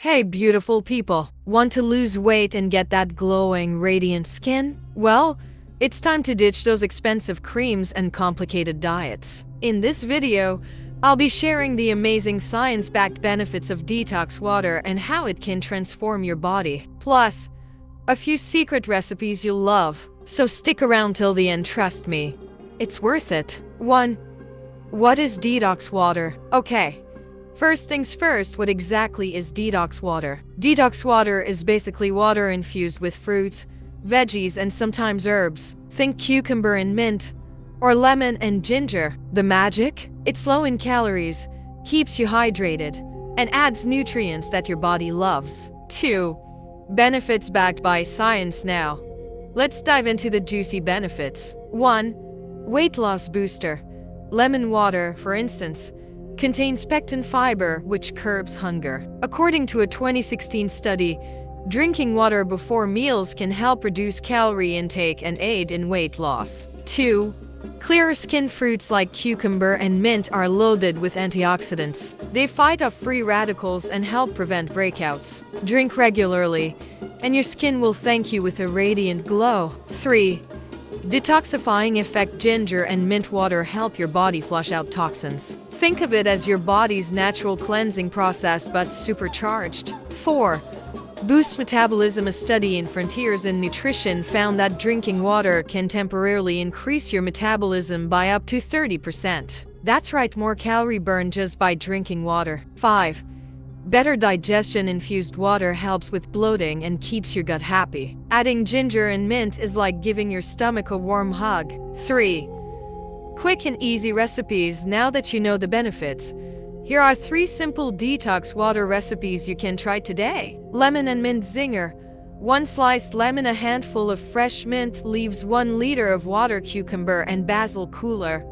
Hey beautiful people, want to lose weight and get that glowing, radiant skin? Well, it's time to ditch those expensive creams and complicated diets. In this video, I'll be sharing the amazing science-backed benefits of detox water and how it can transform your body. Plus, a few secret recipes you'll love. So stick around till the end, trust me. It's worth it. 1. What is detox water? Okay. First things first, what exactly is detox water? Detox water is basically water infused with fruits, veggies, and sometimes herbs. Think cucumber and mint, or lemon and ginger. The magic? It's low in calories, keeps you hydrated, and adds nutrients that your body loves. 2. Benefits backed by science now. Let's dive into the juicy benefits. 1. Weight loss booster. Lemon water, for instance, contains pectin fiber, which curbs hunger. According to a 2016 study, drinking water before meals can help reduce calorie intake and aid in weight loss. 2. Clear skin. Fruits like cucumber and mint are loaded with antioxidants. They fight off free radicals and help prevent breakouts. Drink regularly, and your skin will thank you with a radiant glow. 3. Detoxifying effect. Ginger and mint water help your body flush out toxins. Think of it as your body's natural cleansing process, but supercharged. 4. Boosts metabolism. A study in Frontiers in Nutrition found that drinking water can temporarily increase your metabolism by up to 30%. That's right, more calorie burn just by drinking water. 5. Better digestion. Infused water helps with bloating and keeps your gut happy. Adding ginger and mint is like giving your stomach a warm hug. 3. Quick and easy recipes. Now that you know the benefits, here are 3 simple detox water recipes you can try today. Lemon and mint zinger. 1 sliced lemon, a handful of fresh mint leaves, 1 liter of water. Cucumber and basil cooler.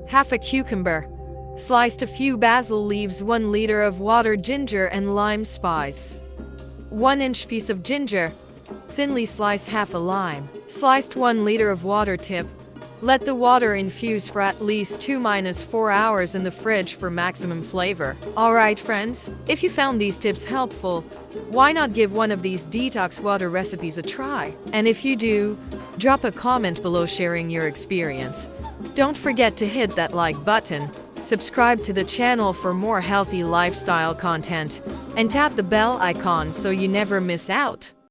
Half a cucumber, sliced, a few basil leaves, 1 liter of water. Ginger and lime spice. 1-inch piece of ginger, thinly sliced. Half a lime, sliced. 1 liter of water. Tip: let the water infuse for at least 2-4 hours in the fridge for maximum flavor. Alright friends, if you found these tips helpful, why not give one of these detox water recipes a try? And if you do, drop a comment below sharing your experience. Don't forget to hit that like button, subscribe to the channel for more healthy lifestyle content, and tap the bell icon so you never miss out.